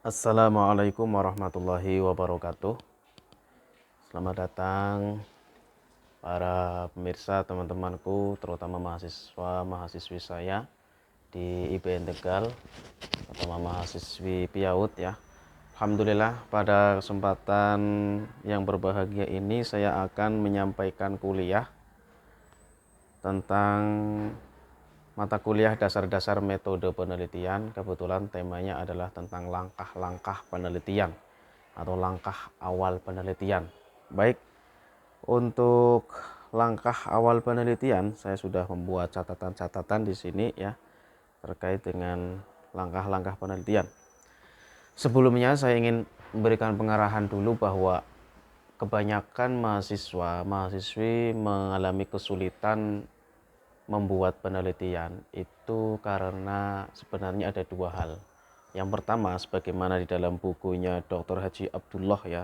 Assalamualaikum warahmatullahi wabarakatuh. Selamat datang para pemirsa, teman-temanku, terutama mahasiswa, mahasiswi saya di IPN Tegal, terutama mahasiswi PIAUD ya. Alhamdulillah, pada kesempatan yang berbahagia ini saya akan menyampaikan kuliah tentang mata kuliah dasar-dasar metode penelitian. Kebetulan temanya adalah tentang langkah-langkah penelitian atau langkah awal penelitian. Baik, untuk langkah awal penelitian saya sudah membuat catatan-catatan di sini ya terkait dengan langkah-langkah penelitian. Sebelumnya saya ingin memberikan pengarahan dulu bahwa kebanyakan mahasiswa-mahasiswi mengalami kesulitan membuat penelitian itu karena sebenarnya ada dua hal. Yang pertama, sebagaimana di dalam bukunya Dr. Haji Abdullah ya,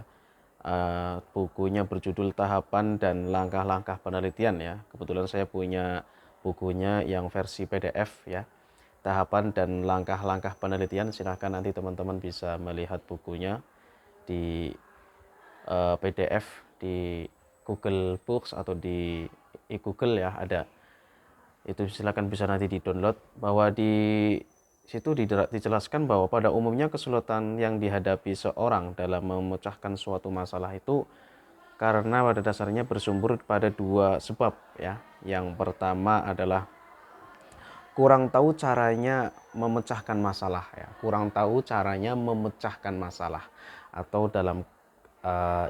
bukunya berjudul Tahapan dan Langkah-langkah Penelitian ya. Kebetulan saya punya bukunya yang versi PDF ya. Tahapan dan Langkah-langkah Penelitian. Silahkan nanti teman-teman bisa melihat bukunya di PDF di Google Books atau di Google ya, ada. Itu silakan bisa nanti di-download, bahwa di situ dijelaskan bahwa pada umumnya kesulitan yang dihadapi seorang dalam memecahkan suatu masalah itu karena pada dasarnya bersumber pada dua sebab ya. Yang pertama adalah kurang tahu caranya memecahkan masalah ya, kurang tahu caranya memecahkan masalah, atau dalam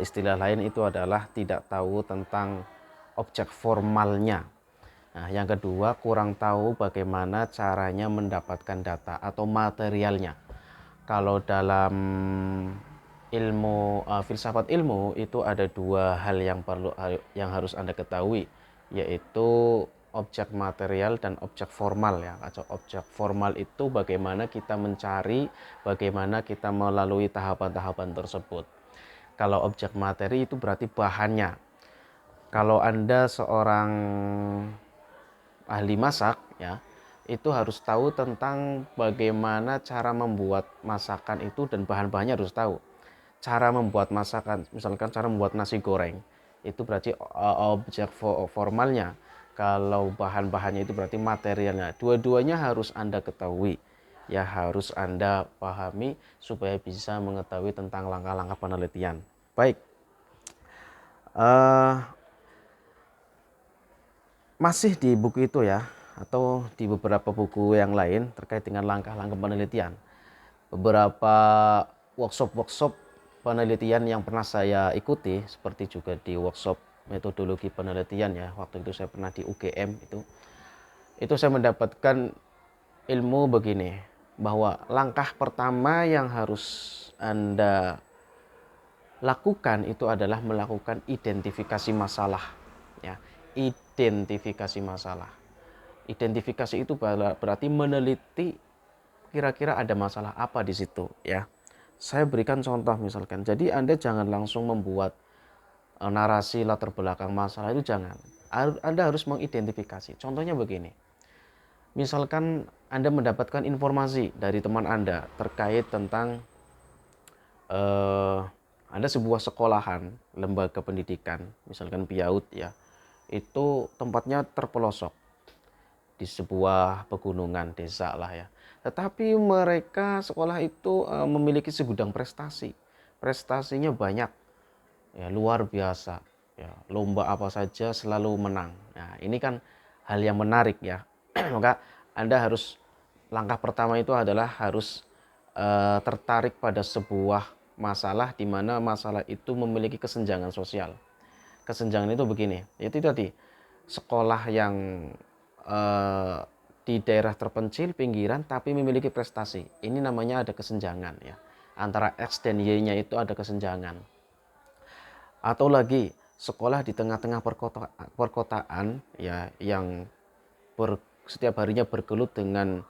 istilah lain itu adalah tidak tahu tentang objek formalnya. Nah, yang kedua, kurang tahu bagaimana caranya mendapatkan data atau materialnya. Kalau dalam ilmu filsafat ilmu itu ada dua hal yang harus Anda ketahui, yaitu objek material dan objek formal ya. Atau objek formal itu bagaimana kita mencari, bagaimana kita melalui tahapan-tahapan tersebut. Kalau objek materi itu berarti bahannya. Kalau Anda seorang ahli masak ya, itu harus tahu tentang bagaimana cara membuat masakan itu, dan bahan-bahannya harus tahu. Cara membuat masakan, misalkan cara membuat nasi goreng, itu berarti objek formalnya. Kalau bahan-bahannya itu berarti materialnya. Dua-duanya harus Anda ketahui ya, harus Anda pahami supaya bisa mengetahui tentang langkah-langkah penelitian. Baik, masih di buku itu ya, atau di beberapa buku yang lain terkait dengan langkah-langkah penelitian, beberapa workshop penelitian yang pernah saya ikuti, seperti juga di workshop metodologi penelitian ya, waktu itu saya pernah di UGM itu saya mendapatkan ilmu begini, bahwa langkah pertama yang harus Anda lakukan itu adalah melakukan identifikasi masalah ya. Identifikasi masalah, identifikasi itu berarti meneliti kira-kira ada masalah apa di situ ya. Saya berikan contoh, misalkan, jadi Anda jangan langsung membuat narasi latar belakang masalah, itu jangan. Anda harus mengidentifikasi. Contohnya begini, misalkan Anda mendapatkan informasi dari teman Anda terkait tentang Anda sebuah sekolahan, lembaga pendidikan, misalkan PIAUD ya, itu tempatnya terpelosok di sebuah pegunungan desa lah ya. Tetapi mereka sekolah itu memiliki segudang prestasi. Prestasinya banyak ya, luar biasa ya. Lomba apa saja selalu menang. Nah, ini kan hal yang menarik ya. Maka Anda harus, langkah pertama itu adalah harus tertarik pada sebuah masalah, di mana masalah itu memiliki kesenjangan sosial. Kesenjangan itu begini, itu tadi, sekolah yang di daerah terpencil pinggiran tapi memiliki prestasi, ini namanya ada kesenjangan ya, antara X dan Y-nya itu ada kesenjangan. Atau lagi, sekolah di tengah-tengah perkotaan ya, yang setiap harinya bergelut dengan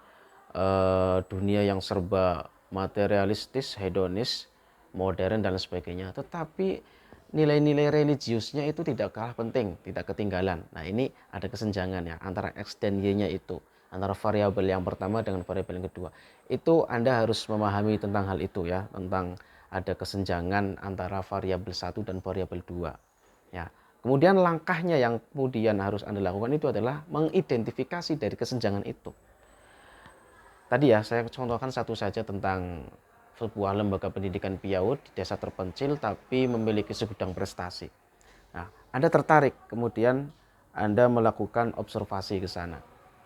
dunia yang serba materialistis, hedonis, modern dan sebagainya, tetapi nilai-nilai religiusnya itu tidak kalah penting, tidak ketinggalan. Nah, ini ada kesenjangan ya antara X dan Y-nya itu, antara variabel yang pertama dengan variabel yang kedua. Itu Anda harus memahami tentang hal itu ya, tentang ada kesenjangan antara variabel 1 dan variabel 2. Ya. Kemudian langkahnya yang kemudian harus Anda lakukan itu adalah mengidentifikasi dari kesenjangan itu. Tadi ya saya contohkan satu saja tentang sebuah lembaga pendidikan PIAUD di desa terpencil tapi memiliki segudang prestasi. Nah, Anda tertarik, kemudian Anda melakukan observasi ke sana.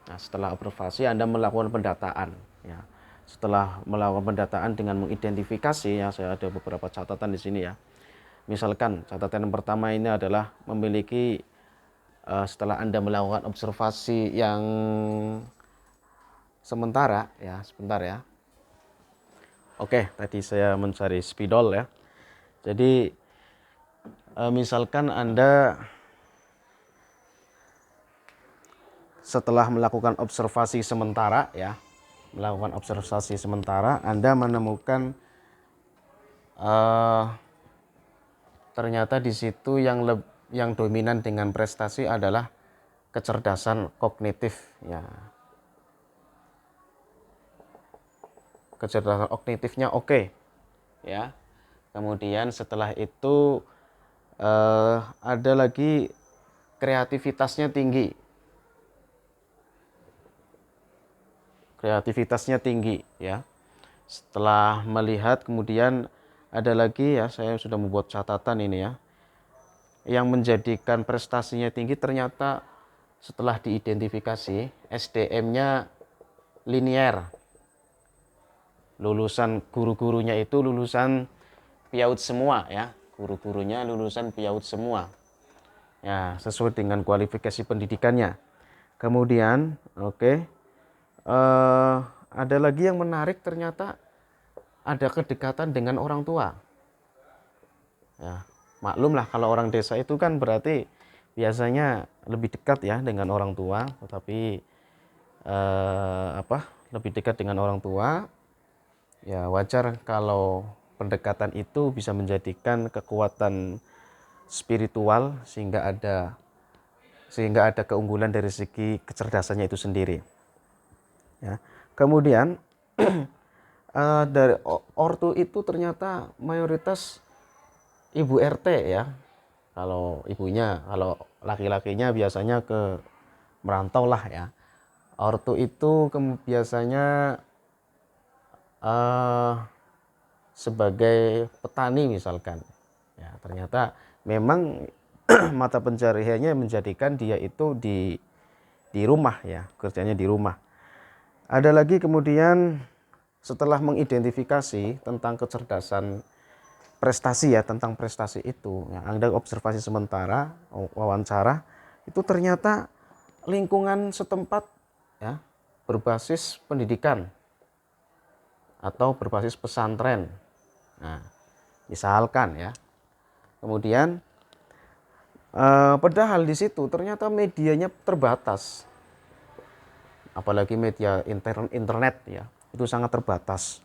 Nah, setelah observasi Anda melakukan pendataan. Ya. Setelah melakukan pendataan dengan mengidentifikasi, ya saya ada beberapa catatan di sini ya. Misalkan catatan yang pertama ini adalah memiliki setelah Anda melakukan observasi yang sementara, ya sebentar ya. Oke, tadi saya mencari spidol ya. Jadi misalkan Anda setelah melakukan observasi sementara ya, melakukan observasi sementara, Anda menemukan ternyata di situ yang dominan dengan prestasi adalah kecerdasan kognitif ya. Kecerdasan kognitifnya oke ya. Kemudian setelah itu ada lagi kreativitasnya tinggi. Kreativitasnya tinggi ya. Setelah melihat kemudian ada lagi ya, saya sudah membuat catatan ini ya. Yang menjadikan prestasinya tinggi ternyata setelah diidentifikasi SDM-nya linier. Lulusan guru-gurunya itu lulusan PIAUD semua ya. Guru-gurunya lulusan PIAUD semua. Ya, sesuai dengan kualifikasi pendidikannya. Kemudian, ada lagi yang menarik, ternyata ada kedekatan dengan orang tua. Ya, maklumlah kalau orang desa itu kan berarti biasanya lebih dekat ya dengan orang tua, tetapi lebih dekat dengan orang tua. Ya wajar kalau pendekatan itu bisa menjadikan kekuatan spiritual sehingga ada keunggulan dari segi kecerdasannya itu sendiri. Ya. Kemudian dari ortu itu ternyata mayoritas ibu RT ya. Kalau ibunya, kalau laki-lakinya biasanya ke merantau lah ya. Ortu itu biasanya sebagai petani misalkan. Ya, ternyata memang mata pencariannya menjadikan dia itu di rumah ya, kerjanya di rumah. Ada lagi kemudian setelah mengidentifikasi tentang kecerdasan prestasi ya, tentang prestasi itu, ya, Anda observasi sementara, wawancara, itu ternyata lingkungan setempat ya berbasis pendidikan atau berbasis pesantren. Nah, misalkan ya. Kemudian padahal di situ ternyata medianya terbatas. Apalagi media internet ya, itu sangat terbatas.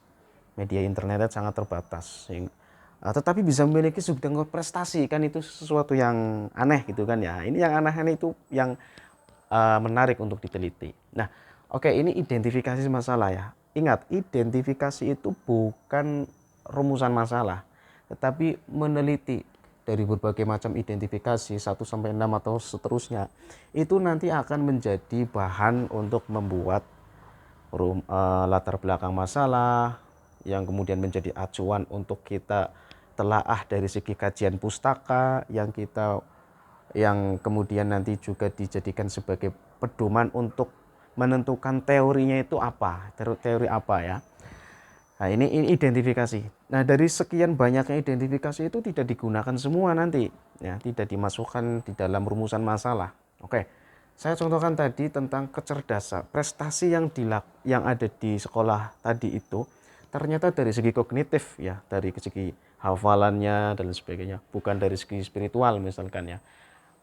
Media internetnya sangat terbatas. Tetapi bisa memiliki segudang prestasi, kan itu sesuatu yang aneh gitu kan ya. Ini yang aneh-aneh itu yang menarik untuk diteliti. Nah, ini identifikasi masalah ya. Ingat, identifikasi itu bukan rumusan masalah, tetapi meneliti dari berbagai macam identifikasi 1 sampai 6 atau seterusnya. Itu nanti akan menjadi bahan untuk membuat latar belakang masalah yang kemudian menjadi acuan untuk kita telaah dari segi kajian pustaka yang kemudian nanti juga dijadikan sebagai pedoman untuk menentukan teorinya itu apa, teori apa ya. Nah, ini identifikasi. Nah, dari sekian banyaknya identifikasi itu tidak digunakan semua nanti, ya, tidak dimasukkan di dalam rumusan masalah. Saya contohkan tadi tentang kecerdasan, prestasi yang ada di sekolah tadi itu ternyata dari segi kognitif ya, dari segi hafalannya dan sebagainya, bukan dari segi spiritual misalkan ya.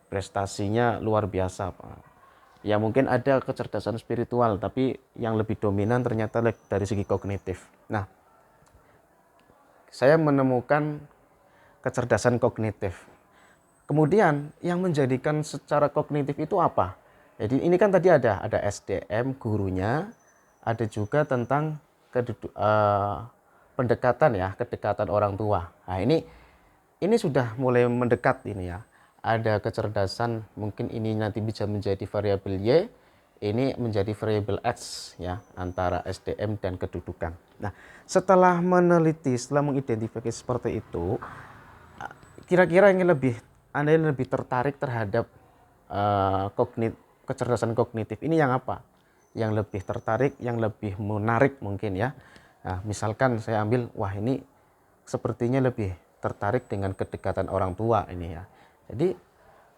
Prestasinya luar biasa, Pak. Ya mungkin ada kecerdasan spiritual, tapi yang lebih dominan ternyata dari segi kognitif. Nah, saya menemukan kecerdasan kognitif. Kemudian yang menjadikan secara kognitif itu apa? Jadi ini kan tadi ada SDM gurunya, ada juga tentang pendekatan ya, kedekatan orang tua. Nah, ini sudah mulai mendekat ini ya. Ada kecerdasan, mungkin ini nanti bisa menjadi variabel Y, ini menjadi variabel X ya, antara SDM dan kedudukan. Nah, setelah meneliti, setelah mengidentifikasi seperti itu, kira-kira Anda yang lebih tertarik terhadap kecerdasan kognitif ini yang apa? Yang lebih tertarik, yang lebih menarik mungkin ya. Nah, misalkan saya ambil, wah ini sepertinya lebih tertarik dengan kedekatan orang tua ini ya. Jadi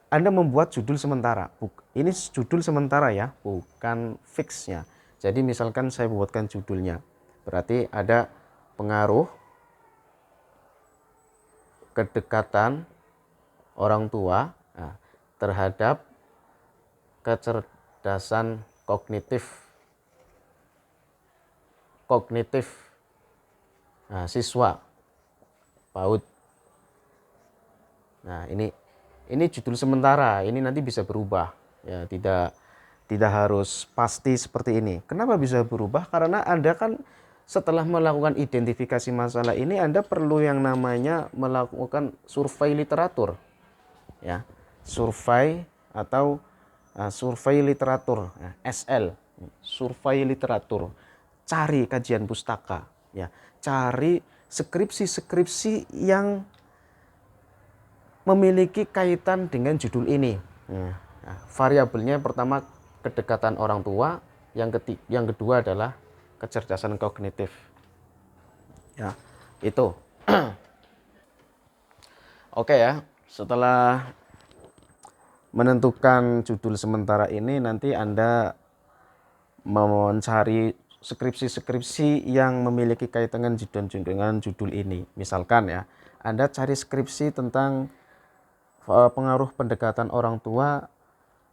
Anda membuat judul sementara. Ini judul sementara ya, bukan fixnya. Jadi misalkan saya buatkan judulnya, berarti ada pengaruh kedekatan orang tua terhadap kecerdasan kognitif siswa PAUD. Nah, ini judul sementara, ini nanti bisa berubah ya, tidak harus pasti seperti ini. Kenapa bisa berubah? Karena Anda kan setelah melakukan identifikasi masalah ini, Anda perlu yang namanya melakukan survei literatur ya. Survei atau survei literatur, SL, survei literatur. Cari kajian pustaka ya, cari skripsi-skripsi yang memiliki kaitan dengan judul ini. Nah, variabelnya pertama kedekatan orang tua, yang kedua adalah kecerdasan kognitif. Ya, itu. Oke ya, setelah menentukan judul sementara ini, nanti Anda mencari skripsi-skripsi yang memiliki kaitan dengan judul ini. Misalkan ya, Anda cari skripsi tentang pengaruh pendekatan orang tua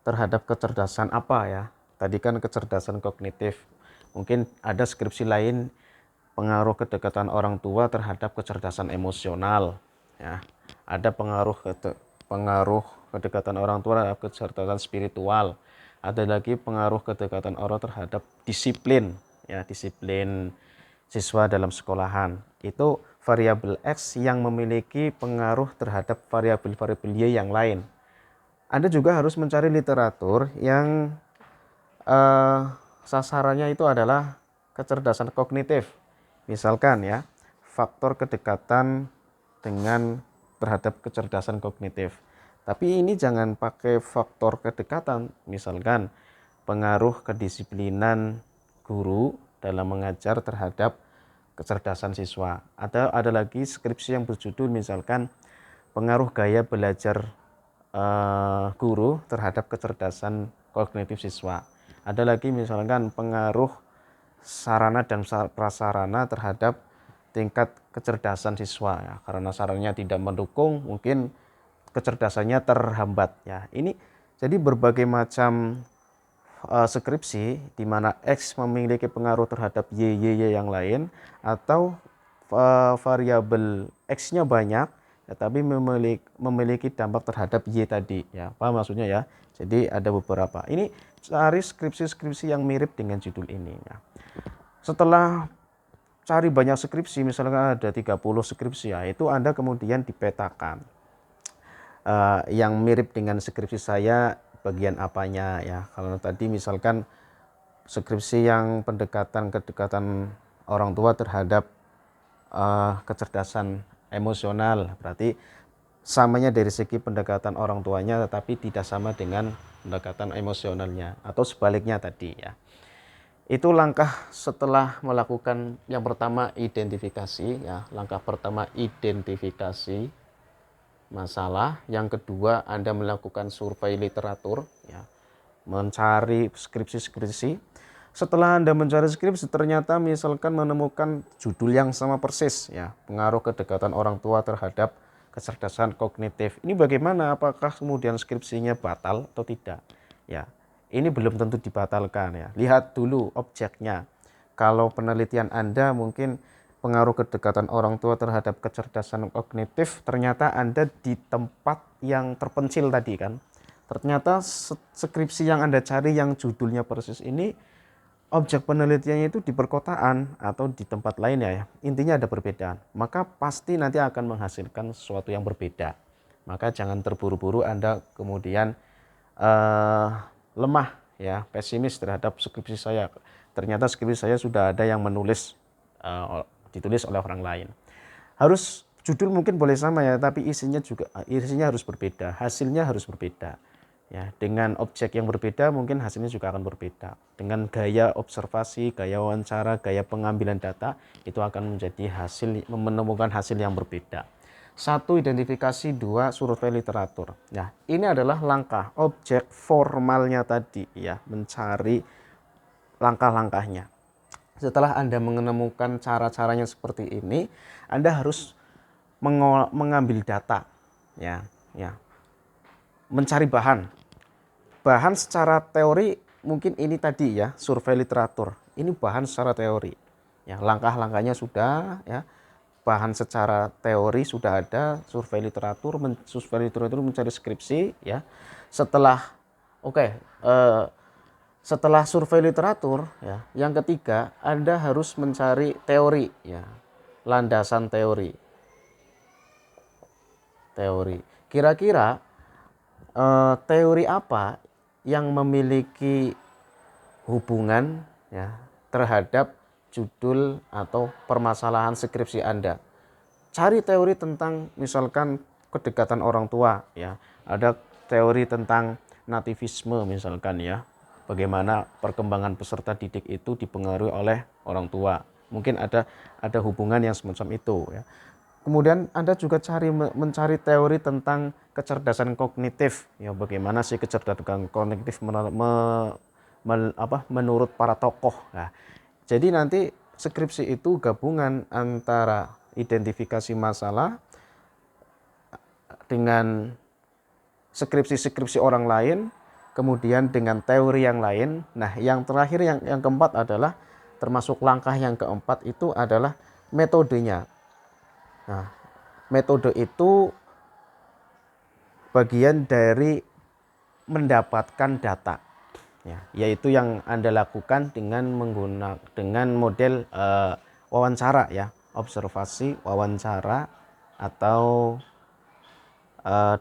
terhadap kecerdasan apa ya. Tadi kan kecerdasan kognitif. Mungkin ada skripsi lain pengaruh kedekatan orang tua terhadap kecerdasan emosional ya. Ada pengaruh kedekatan orang tua terhadap kecerdasan spiritual. Ada lagi pengaruh kedekatan orang terhadap disiplin ya, disiplin siswa dalam sekolahan. Itu variabel X yang memiliki pengaruh terhadap variabel-variabel Y yang lain. Anda juga harus mencari literatur yang sasarannya itu adalah kecerdasan kognitif. Misalkan ya, faktor kedekatan terhadap kecerdasan kognitif. Tapi ini jangan pakai faktor kedekatan, misalkan pengaruh kedisiplinan guru dalam mengajar terhadap kecerdasan siswa. Ada lagi skripsi yang berjudul misalkan pengaruh gaya belajar guru terhadap kecerdasan kognitif siswa. Ada lagi misalkan pengaruh sarana dan prasarana terhadap tingkat kecerdasan siswa ya. Karena sarannya tidak mendukung, mungkin kecerdasannya terhambat ya. Ini jadi berbagai macam skripsi di mana X memiliki pengaruh terhadap Y yang lain, atau variabel X-nya banyak tetapi memiliki dampak terhadap Y tadi ya. Paham maksudnya ya? Jadi ada beberapa. Ini cari skripsi-skripsi yang mirip dengan judul ini ya. Setelah cari banyak skripsi, misalnya ada 30 skripsi ya, itu Anda kemudian dipetakan yang mirip dengan skripsi saya bagian apanya ya. Kalau tadi misalkan skripsi yang kedekatan orang tua terhadap kecerdasan emosional, berarti samanya dari segi pendekatan orang tuanya tetapi tidak sama dengan pendekatan emosionalnya, atau sebaliknya tadi ya. Itu langkah setelah melakukan yang pertama identifikasi ya. Langkah pertama identifikasi masalah, yang kedua Anda melakukan survei literatur ya, mencari skripsi-skripsi. Setelah Anda mencari skripsi, ternyata misalkan menemukan judul yang sama persis ya, pengaruh kedekatan orang tua terhadap kecerdasan kognitif. Ini bagaimana? Apakah kemudian skripsinya batal atau tidak? Ya, ini belum tentu dibatalkan ya. Lihat dulu objeknya. Kalau penelitian Anda mungkin pengaruh kedekatan orang tua terhadap kecerdasan kognitif, ternyata Anda di tempat yang terpencil tadi kan, Ternyata skripsi yang Anda cari yang judulnya persis ini, objek penelitiannya itu di perkotaan atau di tempat lain ya. Intinya ada perbedaan. Maka pasti nanti akan menghasilkan sesuatu yang berbeda. Maka jangan terburu-buru Anda kemudian lemah ya, pesimis terhadap skripsi saya. Ternyata skripsi saya sudah ada yang menulis, ditulis oleh orang lain. Harus judul mungkin boleh sama ya, tapi isinya harus berbeda, hasilnya harus berbeda. Ya, dengan objek yang berbeda mungkin hasilnya juga akan berbeda. Dengan gaya observasi, gaya wawancara, gaya pengambilan data itu akan menjadi menemukan hasil yang berbeda. 1. Identifikasi, 2. Survei literatur. Nah, ini adalah langkah objek formalnya tadi ya, mencari langkah-langkahnya. Setelah Anda menemukan cara-caranya seperti ini, Anda harus mengambil data ya, mencari bahan secara teori. Mungkin ini tadi ya, survei literatur, ini bahan secara teori ya, langkah-langkahnya sudah ya, bahan secara teori sudah ada, survei literatur mencari skripsi ya. Setelah survei literatur ya, yang ketiga Anda harus mencari teori ya, landasan teori. Kira-kira teori apa yang memiliki hubungan ya terhadap judul atau permasalahan skripsi Anda. Cari teori tentang misalkan kedekatan orang tua ya. Ada teori tentang nativisme misalkan ya. Bagaimana perkembangan peserta didik itu dipengaruhi oleh orang tua. Mungkin ada hubungan yang semacam itu ya. Kemudian Anda juga mencari teori tentang kecerdasan kognitif ya, bagaimana sih kecerdasan kognitif menurut para tokoh. Nah, jadi nanti skripsi itu gabungan antara identifikasi masalah dengan skripsi orang lain, kemudian dengan teori yang lain. Nah, yang terakhir yang keempat adalah, termasuk langkah yang keempat itu adalah metodenya. Nah, metode itu bagian dari mendapatkan data ya, yaitu yang Anda lakukan dengan model wawancara ya, observasi, wawancara atau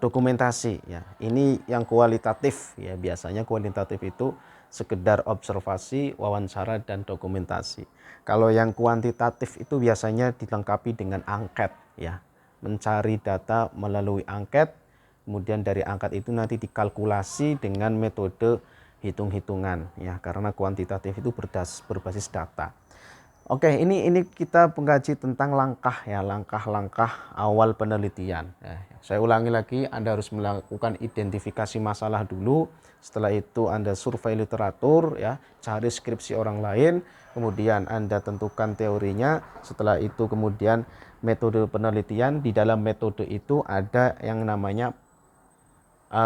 dokumentasi ya. Ini yang kualitatif ya, biasanya kualitatif itu sekedar observasi, wawancara dan dokumentasi. Kalau yang kuantitatif itu biasanya dilengkapi dengan angket ya, mencari data melalui angket, kemudian dari angket itu nanti dikalkulasi dengan metode hitung-hitungan ya, karena kuantitatif itu berbasis data. Oke, ini kita mengkaji tentang langkah-langkah awal penelitian. Saya ulangi lagi, Anda harus melakukan identifikasi masalah dulu. Setelah itu Anda survei literatur ya, cari skripsi orang lain, kemudian Anda tentukan teorinya. Setelah itu kemudian metode penelitian. Di dalam metode itu ada yang namanya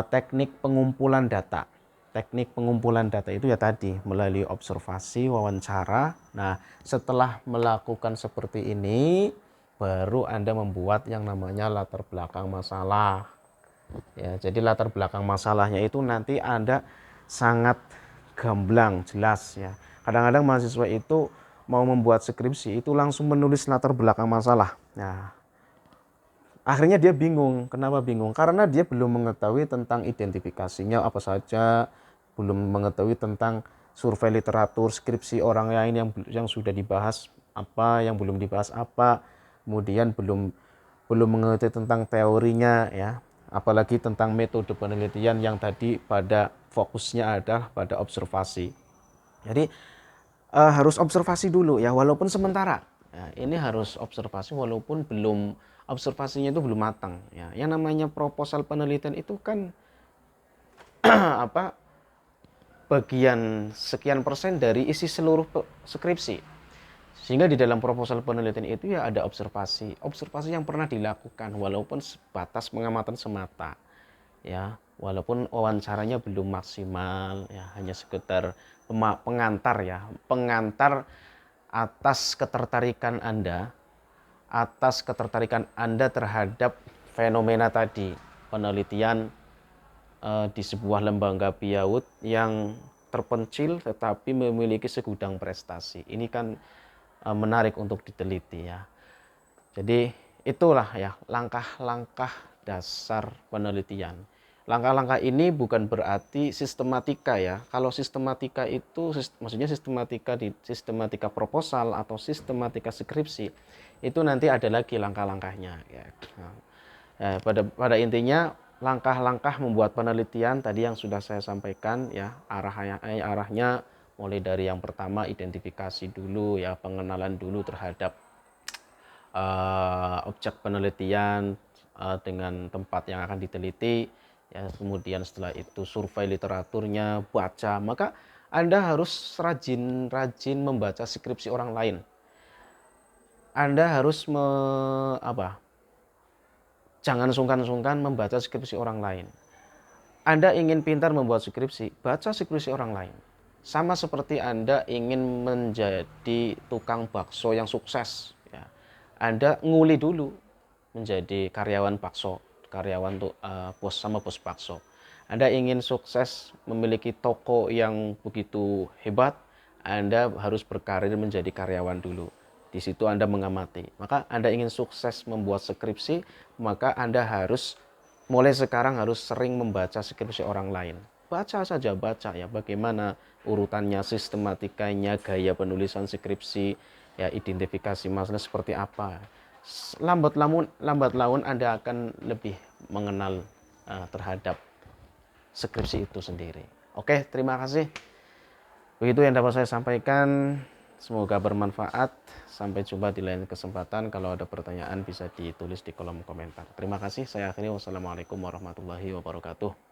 teknik pengumpulan data. Teknik pengumpulan data itu ya tadi melalui observasi, wawancara. Nah, setelah melakukan seperti ini, baru Anda membuat yang namanya latar belakang masalah. Ya, jadi latar belakang masalahnya itu nanti Anda sangat gamblang, jelas ya. Kadang-kadang mahasiswa itu mau membuat skripsi itu langsung menulis latar belakang masalah. Nah, akhirnya dia bingung. Kenapa bingung? Karena dia belum mengetahui tentang identifikasinya apa saja, belum mengetahui tentang survei literatur, skripsi orang lain yang sudah dibahas apa, yang belum dibahas apa, kemudian belum mengetahui tentang teorinya ya, apalagi tentang metode penelitian yang tadi pada fokusnya adalah pada observasi. Jadi harus observasi dulu ya, walaupun sementara. Ya, ini harus observasi walaupun observasinya itu belum matang ya. Yang namanya proposal penelitian itu kan bagian sekian persen dari isi seluruh skripsi. Sehingga di dalam proposal penelitian itu ya ada observasi yang pernah dilakukan walaupun sebatas pengamatan semata. Ya, walaupun wawancaranya belum maksimal ya, hanya sekedar pengantar atas ketertarikan Anda terhadap fenomena tadi, penelitian di sebuah lembaga PIAUD yang terpencil tetapi memiliki segudang prestasi. Ini kan menarik untuk diteliti ya. Jadi itulah ya langkah-langkah dasar penelitian. Langkah-langkah ini bukan berarti sistematika ya. Kalau sistematika itu maksudnya sistematika proposal atau sistematika skripsi itu nanti ada lagi langkah-langkahnya ya. Nah, pada intinya langkah-langkah membuat penelitian tadi yang sudah saya sampaikan ya, arahnya mulai dari yang pertama identifikasi dulu ya, pengenalan dulu terhadap objek penelitian dengan tempat yang akan diteliti ya, kemudian setelah itu survei literaturnya, baca. Maka Anda harus rajin-rajin membaca skripsi orang lain. Anda harus jangan sungkan-sungkan membaca skripsi orang lain. Anda ingin pintar membuat skripsi, baca skripsi orang lain. Sama seperti Anda ingin menjadi tukang bakso yang sukses ya. Anda nguli dulu menjadi karyawan bakso, karyawan bos sama bos bakso. Anda ingin sukses memiliki toko yang begitu hebat, Anda harus berkarir menjadi karyawan dulu. Di situ Anda mengamati. Maka Anda ingin sukses membuat skripsi, maka Anda harus mulai sekarang harus sering membaca skripsi orang lain. Baca saja, baca ya, bagaimana urutannya, sistematikanya, gaya penulisan skripsi, ya identifikasi masalah seperti apa. Lambat laun Anda akan lebih mengenal terhadap skripsi itu sendiri. Oke, terima kasih. Begitu yang dapat saya sampaikan. Semoga bermanfaat. Sampai jumpa di lain kesempatan. Kalau ada pertanyaan bisa ditulis di kolom komentar. Terima kasih. Saya akhiri. Wassalamualaikum warahmatullahi wabarakatuh.